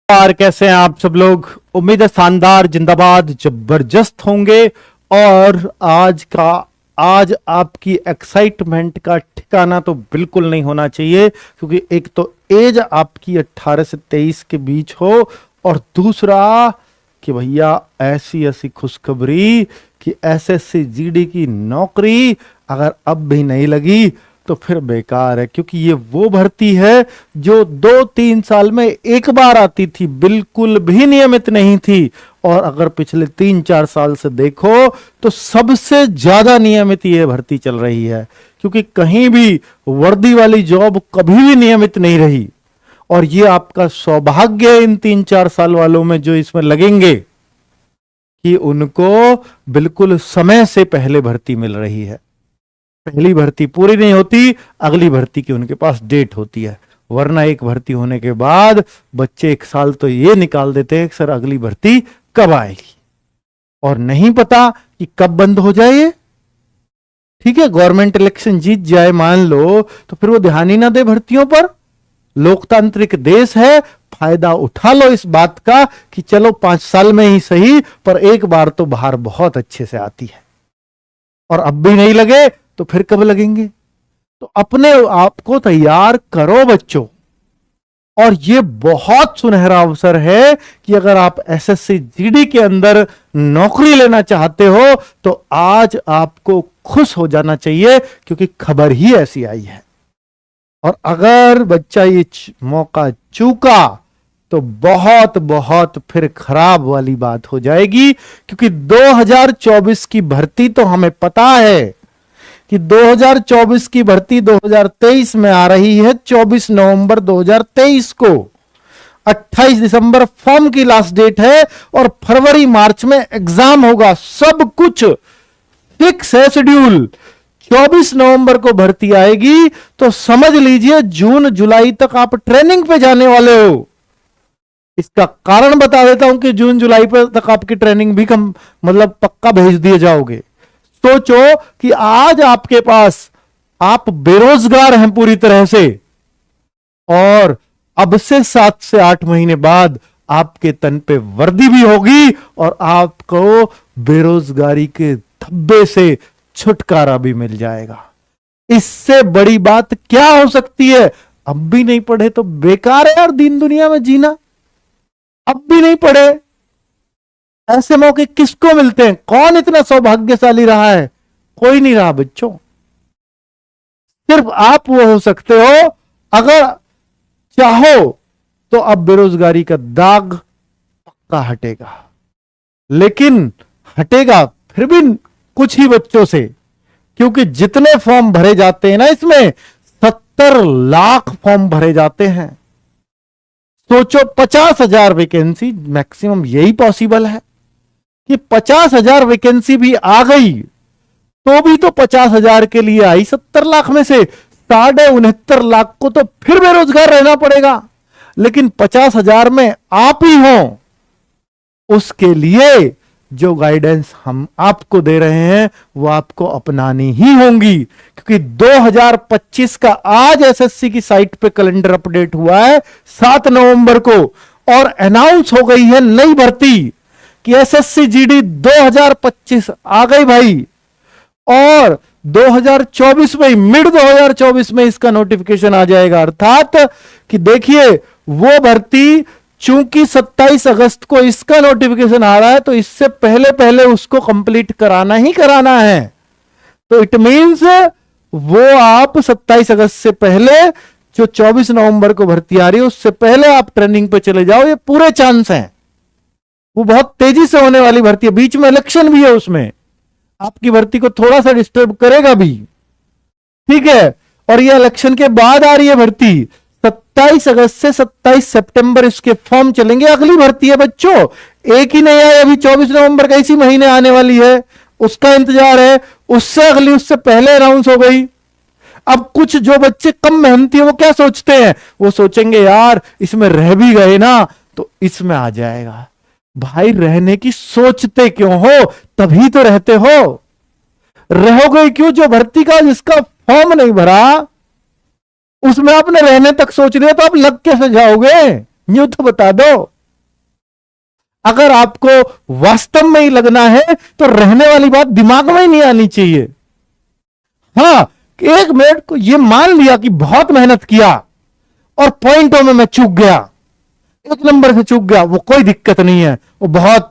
और कैसे हैं आप सब लोग। उम्मीद है शानदार, जिंदाबाद, जबरदस्त होंगे। और आज आपकी एक्साइटमेंट का ठिकाना तो बिल्कुल नहीं होना चाहिए, क्योंकि एक तो एज आपकी 18 से 23 के बीच हो, और दूसरा कि भैया ऐसी ऐसी खुशखबरी कि एसएससी जीडी की नौकरी अगर अब भी नहीं लगी तो फिर बेकार है। क्योंकि ये वो भर्ती है जो 2-3 साल में एक बार आती थी, बिल्कुल भी नियमित नहीं थी। और अगर पिछले 3-4 साल से देखो तो सबसे ज्यादा नियमित ये भर्ती चल रही है, क्योंकि कहीं भी वर्दी वाली जॉब कभी भी नियमित नहीं रही। और ये आपका सौभाग्य है इन 3-4 साल वालों में जो इसमें लगेंगे, कि उनको बिल्कुल समय से पहले भर्ती मिल रही है। पहली भर्ती पूरी नहीं होती, अगली भर्ती की उनके पास डेट होती है। वरना एक भर्ती होने के बाद बच्चे 1 साल तो ये निकाल देते हैं कि सर अगली भर्ती कब आएगी, और नहीं पता कि कब बंद हो जाए ये। ठीक है, गवर्नमेंट इलेक्शन जीत जाए मान लो, तो फिर वो ध्यान ही ना दे भर्तियों पर। लोकतांत्रिक देश है, फायदा उठा लो इस बात का कि चलो 5 साल में ही सही, पर एक बार तो बाहर बहुत अच्छे से आती है। और अब भी नहीं लगे तो फिर कब लगेंगे? तो अपने आप को तैयार करो बच्चों। और ये बहुत सुनहरा अवसर है कि अगर आप एसएससी जीडी के अंदर नौकरी लेना चाहते हो तो आज आपको खुश हो जाना चाहिए, क्योंकि खबर ही ऐसी आई है। और अगर बच्चा ये मौका चूका तो बहुत बहुत फिर खराब वाली बात हो जाएगी। क्योंकि 2024 की भर्ती तो हमें पता है कि 2024 की भर्ती 2023 में आ रही है, 24 नवंबर 2023 को। 28 दिसंबर फॉर्म की लास्ट डेट है, और फरवरी मार्च में एग्जाम होगा। सब कुछ फिक्स है शेड्यूल। 24 नवंबर को भर्ती आएगी तो समझ लीजिए जून जुलाई तक आप ट्रेनिंग पे जाने वाले हो। इसका कारण बता देता हूं कि जून जुलाई पे तक आपकी ट्रेनिंग भी मतलब पक्का भेज दिए जाओगे। सोचो कि आज आपके पास, आप बेरोजगार हैं पूरी तरह से, और अब से 7 से 8 महीने बाद आपके तन पे वर्दी भी होगी, और आपको बेरोजगारी के धब्बे से छुटकारा भी मिल जाएगा। इससे बड़ी बात क्या हो सकती है? अब भी नहीं पढ़े तो बेकार है यार दीन दुनिया में जीना। अब भी नहीं पढ़े, ऐसे मौके किसको मिलते हैं? कौन इतना सौभाग्यशाली रहा है? कोई नहीं रहा बच्चों। सिर्फ आप वो हो सकते हो, अगर चाहो तो अब बेरोजगारी का दाग पक्का हटेगा। लेकिन हटेगा फिर भी कुछ ही बच्चों से, क्योंकि जितने फॉर्म भरे जाते हैं ना, इसमें 70 लाख फॉर्म भरे जाते हैं। सोचो 50,000 वैकेंसी मैक्सिमम, यही पॉसिबल है कि 50,000 वैकेंसी भी आ गई तो भी तो 50,000 के लिए आई। 70 लाख में से 69.5 लाख को तो फिर बेरोजगार रहना पड़ेगा। लेकिन 50,000 में आप ही हो, उसके लिए जो गाइडेंस हम आपको दे रहे हैं वो आपको अपनानी ही होंगी। क्योंकि 2025 का आज एसएससी की साइट पे कैलेंडर अपडेट हुआ है 7 नवंबर को, और अनाउंस हो गई है नई भर्ती कि एसएससी जीडी 2025 आ गई भाई। और 2024 में, मिड 2024 में इसका नोटिफिकेशन आ जाएगा। अर्थात कि देखिए, वो भर्ती चूंकि 27 अगस्त को इसका नोटिफिकेशन आ रहा है, तो इससे पहले पहले उसको कंप्लीट कराना ही कराना है। तो इट मींस वो आप 27 अगस्त से पहले, जो 24 नवंबर को भर्ती आ रही है, उससे पहले आप ट्रेनिंग पे चले जाओ। ये पूरे चांस हैं। वो बहुत तेजी से होने वाली भर्ती है। बीच में इलेक्शन भी है, उसमें आपकी भर्ती को थोड़ा सा डिस्टर्ब करेगा भी। ठीक है, और ये इलेक्शन के बाद आ रही है भर्ती। 27 अगस्त से 27 सितंबर इसके फॉर्म चलेंगे। अगली भर्ती है बच्चों, एक ही नहीं है अभी। 24 नवंबर का इसी महीने आने वाली है, उसका इंतजार है। उससे अगली, उससे पहले अनाउंस हो गई। अब कुछ जो बच्चे कम मेहनती है वो क्या सोचते हैं? वो सोचेंगे यार इसमें रह भी गए ना तो इसमें आ जाएगा। भाई रहने की सोचते क्यों हो? तभी तो रहते हो। रहोगे क्यों? जो भर्ती का जिसका फॉर्म नहीं भरा उसमें आपने रहने तक सोच लिया, तो आप लग कैसे जाओगे? यूं तो बता दो। अगर आपको वास्तव में ही लगना है तो रहने वाली बात दिमाग में ही नहीं आनी चाहिए। हां, एक मिनट को ये मान लिया कि बहुत मेहनत किया और पॉइंटों में मैं चूक गया, एक नंबर से चूक गया, वो कोई दिक्कत नहीं है, वो बहुत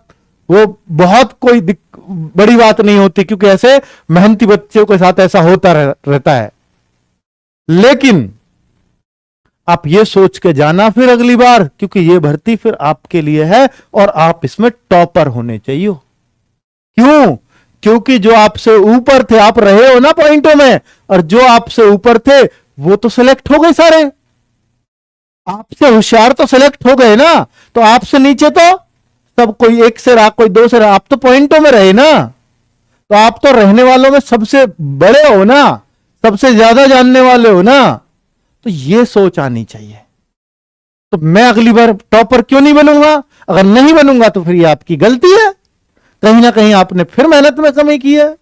कोई बड़ी बात नहीं होती, क्योंकि ऐसे मेहनती बच्चों के साथ ऐसा होता रहता है। लेकिन आप ये सोच के जाना फिर अगली बार, क्योंकि ये भर्ती फिर आपके लिए है और आप इसमें टॉपर होने चाहिए। क्यों? क्योंकि जो आपसे ऊपर थे, आप रहे हो ना पॉइंटों में, और जो आपसे ऊपर थे वो तो सिलेक्ट हो गए सारे, आपसे होशियार तो सिलेक्ट हो गए ना, तो आपसे नीचे तो सब, कोई एक से रहा, कोई दो से रहा, आप तो पॉइंटों में रहे ना, तो आप तो रहने वालों में सबसे बड़े हो ना, सबसे ज्यादा जानने वाले हो ना, तो ये सोच आनी चाहिए। तो मैं अगली बार टॉपर क्यों नहीं बनूंगा? अगर नहीं बनूंगा तो फिर ये आपकी गलती है, कहीं ना कहीं आपने फिर मेहनत में कमी की है।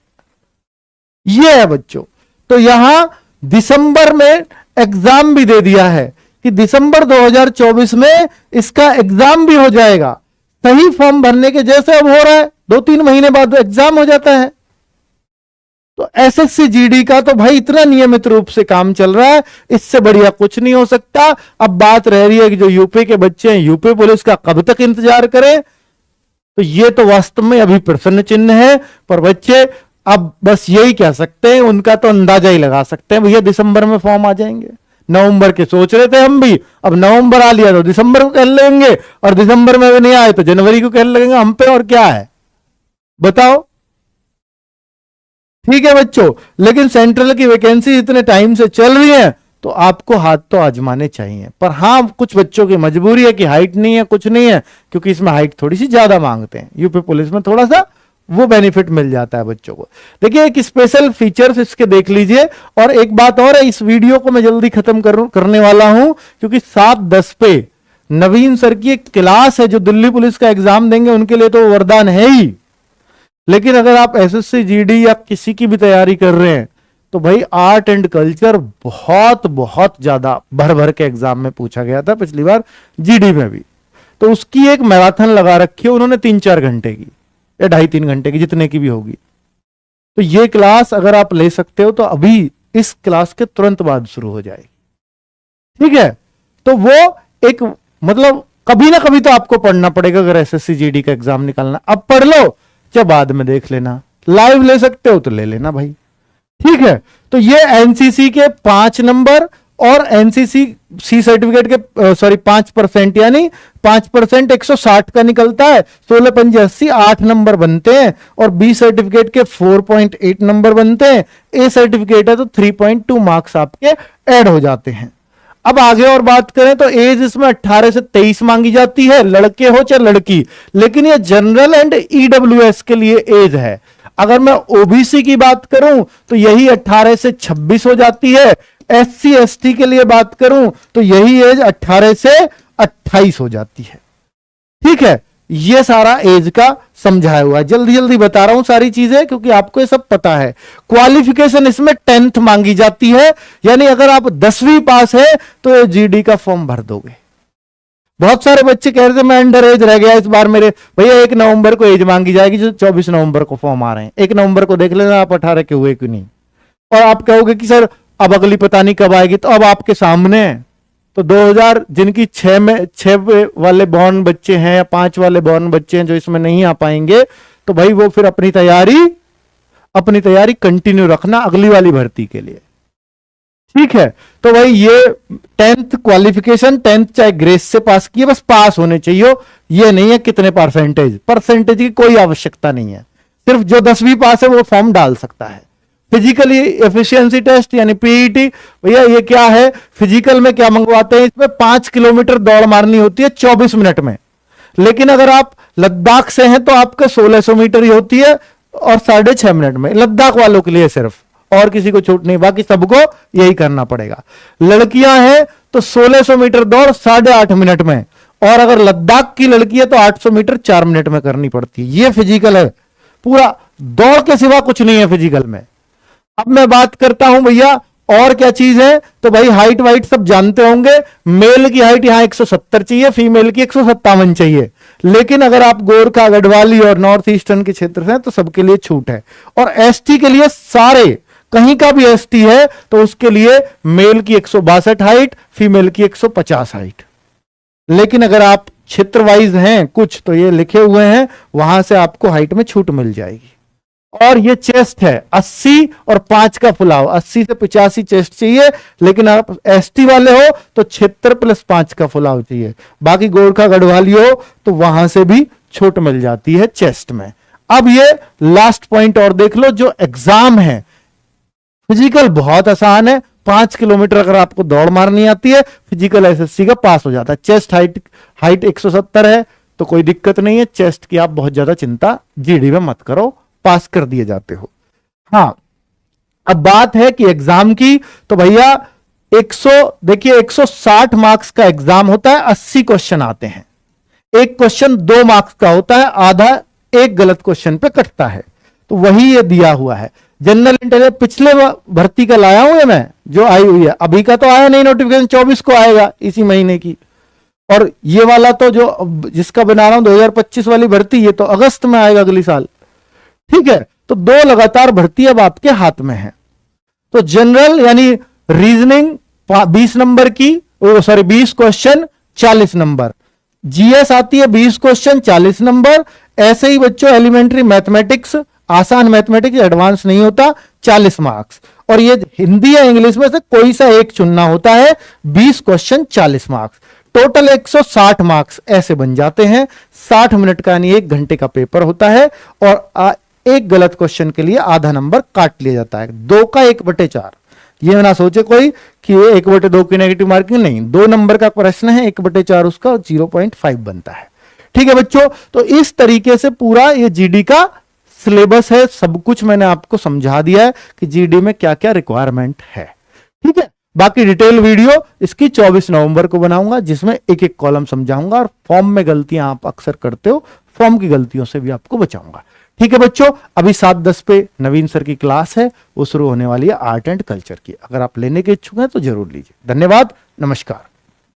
ये है बच्चों। तो यहां दिसंबर में एग्जाम भी दे दिया है कि दिसंबर 2024 में इसका एग्जाम भी हो जाएगा, सही फॉर्म भरने के जैसे अब हो रहा है, 2-3 महीने बाद एग्जाम हो जाता है। तो एसएससी जीडी का तो भाई इतना नियमित रूप से काम चल रहा है, इससे बढ़िया कुछ नहीं हो सकता। अब बात रह रही है कि जो यूपी के बच्चे हैं, यूपी पुलिस का कब तक इंतजार करें, तो ये तो वास्तव में अभी प्रश्न चिन्ह है। पर बच्चे अब बस यही कह सकते हैं, उनका तो अंदाजा ही लगा सकते हैं, भैया दिसंबर में फॉर्म आ जाएंगे। नवंबर के सोच रहे थे हम भी, अब नवंबर आ लिया तो दिसंबर को कह लेंगे, और दिसंबर में भी नहीं आए तो जनवरी को कह लगेंगे हम पे, और क्या है बताओ। ठीक है बच्चों, लेकिन सेंट्रल की वैकेंसी इतने टाइम से चल रही है तो आपको हाथ तो आजमाने चाहिए। पर हां, कुछ बच्चों की मजबूरी है कि हाइट नहीं है, कुछ नहीं है, क्योंकि इसमें हाइट थोड़ी सी ज्यादा मांगते हैं। यूपी पुलिस में थोड़ा सा वो बेनिफिट मिल जाता है बच्चों को। देखिए, एक स्पेशल फीचर्स इसके देख लीजिए। और एक बात और है, इस वीडियो को मैं जल्दी खत्म करने वाला हूं, क्योंकि 7-10 पे नवीन सर की एक क्लास है, जो दिल्ली पुलिस का एग्जाम देंगे उनके लिए तो वरदान है ही। लेकिन अगर आप एसएससी जीडी या किसी की भी तैयारी कर रहे हैं तो भाई आर्ट एंड कल्चर बहुत बहुत ज्यादा भर भर के एग्जाम में पूछा गया था पिछली बार, जीडी में भी। तो उसकी एक मैराथन लगा रखी है उन्होंने 3-4 घंटे की या 2.5-3 घंटे की, जितने की भी होगी। तो ये क्लास अगर आप ले सकते हो तो अभी इस क्लास के तुरंत बाद शुरू हो जाए, ठीक है। तो वो एक मतलब कभी ना कभी तो आपको पढ़ना पड़ेगा अगर एसएससी जीडी का एग्जाम निकालना। अब पढ़ लो, जब बाद में देख लेना, लाइव ले सकते हो तो ले लेना भाई, ठीक है। तो ये एनसीसी के 5 नंबर और एनसीसी सी सर्टिफिकेट के 5% यानी 5% 160 का निकलता है, 16×5 = 80, 8 नंबर बनते हैं। और बी सर्टिफिकेट के 4.8 नंबर बनते हैं। ए सर्टिफिकेट है तो 3.2 मार्क्स आपके ऐड हो जाते हैं। अब आगे और बात करें तो एज इसमें 18 से 23 मांगी जाती है, लड़के हो चाहे लड़की। लेकिन ये जनरल एंड ईडब्ल्यूएस के लिए एज है। अगर मैं ओबीसी की बात करूं तो यही 18 से 26 हो जाती है। एससी एसटी के लिए बात करूं तो यही एज 18 से 28 हो जाती है, ठीक है। ये सारा एज का समझाया हुआ है, जल्दी जल्दी बता रहा हूं सारी चीजें क्योंकि आपको ये सब पता है। क्वालिफिकेशन इसमें 10th मांगी जाती है, यानी अगर आप 10वीं पास है तो जीडी का फॉर्म भर दोगे। बहुत सारे बच्चे कह रहे थे मैं अंडर एज रह गया इस बार मेरे, भैया 1 नवंबर को एज मांगी जाएगी, जो 24 नवंबर को फॉर्म आ रहे हैं। 1 नवंबर को देख लेना आप 18 के हुए कि नहीं। और आप कहोगे कि सर अब अगली पता नहीं कब आएगी, तो अब आपके सामने है। तो 2000 जिनकी 6 वाले बॉर्न बच्चे हैं या 5 वाले बॉर्न बच्चे हैं जो इसमें नहीं आ पाएंगे, तो भाई वो फिर अपनी तैयारी कंटिन्यू रखना अगली वाली भर्ती के लिए, ठीक है। तो भाई ये 10th क्वालिफिकेशन, 10th चाहे ग्रेस से पास किए, बस पास होने चाहिए। ये नहीं है कितने परसेंटेज की कोई आवश्यकता नहीं है। सिर्फ जो 10वीं पास है वो फॉर्म डाल सकता है। फिजिकली एफिशिएंसी टेस्ट यानी पीईटी, भैया ये क्या है, फिजिकल में क्या मंगवाते हैं, इसमें 5 किलोमीटर दौड़ मारनी होती है 24 मिनट में। लेकिन अगर आप लद्दाख से हैं तो आपके 1600 मीटर ही होती है और 6.5 मिनट में, लद्दाख वालों के लिए सिर्फ, और किसी को छूट नहीं, बाकी सबको यही करना पड़ेगा। लड़कियां हैं तो 1600 मीटर दौड़ 8.5 मिनट में, और अगर लद्दाख की लड़की है तो 800 मीटर 4 मिनट में करनी पड़ती है। ये फिजिकल है, पूरा दौड़ के सिवा कुछ नहीं है फिजिकल में। अब मैं बात करता हूं भैया और क्या चीज है, तो भाई हाइट वाइट सब जानते होंगे। मेल की हाइट यहां 170 चाहिए, फीमेल की 157 चाहिए। लेकिन अगर आप गोरखा, गढ़वाली और नॉर्थ ईस्टर्न के क्षेत्र से हैं तो सबके लिए छूट है। और एसटी के लिए सारे, कहीं का भी एसटी है तो उसके लिए मेल की 162 हाइट, फीमेल की 150 हाइट। लेकिन अगर आप क्षेत्र वाइज हैं कुछ, तो ये लिखे हुए हैं, वहां से आपको हाइट में छूट मिल जाएगी। और ये चेस्ट है 80 और 5 का फुलाव, 80 से 85 चेस्ट चाहिए, लेकिन आप एसटी वाले हो तो 76 प्लस 5 का फुलाव चाहिए। बाकी गोरखा, गढ़वाली हो तो वहां से भी छूट मिल जाती है चेस्ट में। अब ये लास्ट पॉइंट और देख लो, जो एग्जाम है फिजिकल बहुत आसान है। 5 किलोमीटर अगर आपको दौड़ मारनी आती है, फिजिकल एसएससी का पास हो जाता है। चेस्ट हाइट 170 है तो कोई दिक्कत नहीं है, चेस्ट की आप बहुत ज्यादा चिंता जीडी में मत करो, पास कर दिए जाते हो। हाँ, अब बात है कि एग्जाम की, तो भैया 160 मार्क्स का एग्जाम होता है, 80 क्वेश्चन आते हैं। एक क्वेश्चन 2 मार्क्स का होता है, आधा एक गलत क्वेश्चन पे कटता है। तो वही ये दिया हुआ है। जनरल इंटेलिजेंस पिछले भर्ती का लाया हूं मैं, जो आई हुई है, अभी का तो आया नहीं, नोटिफिकेशन 24 को आएगा इसी महीने की। और ये वाला तो जो जिसका बना रहा हूं 2025 वाली भर्ती, ये तो अगस्त में आएगा अगली साल। ठीक है, तो 2 लगातार भर्ती अब आपके हाथ में है। तो जनरल यानी रीजनिंग 20 नंबर की, 20 क्वेश्चन 40 नंबर। जीएस आती है 20 क्वेश्चन 40 नंबर। ऐसे ही बच्चों एलिमेंट्री मैथमेटिक्स, आसान मैथमेटिक्स, एडवांस नहीं होता, 40 मार्क्स। और ये हिंदी या इंग्लिश में से कोई सा एक चुनना होता है, 20 क्वेश्चन 40 मार्क्स, टोटल 160 मार्क्स ऐसे बन जाते हैं। 60 मिनट का यानी 1 घंटे का पेपर होता है, और एक गलत क्वेश्चन के लिए आधा नंबर काट लिया जाता है। 2 का 1/4। ये ना सोचे कोई कि ये 1/2 की नेगेटिव मार्किंग, नहीं, 2 नंबर का प्रश्न है, 1/4 उसका 0.5 बनता है। ठीक है बच्चों, तो इस तरीके से पूरा ये जीडी का सिलेबस है। सब कुछ मैंने आपको समझा दिया है कि जीडी में क्या क्या रिक्वायरमेंट है। ठीक है, बाकी डिटेल वीडियो इसकी 24 नवंबर को बनाऊंगा, जिसमें एक एक कॉलम समझाऊंगा, और फॉर्म में गलतियां आप अक्सर करते हो, फॉर्म की गलतियों से भी आपको बचाऊंगा। ठीक है बच्चों, अभी 7:10 पे नवीन सर की क्लास है, वो शुरू होने वाली है आर्ट एंड कल्चर की। अगर आप लेने के इच्छुक हैं तो जरूर लीजिए। धन्यवाद, नमस्कार।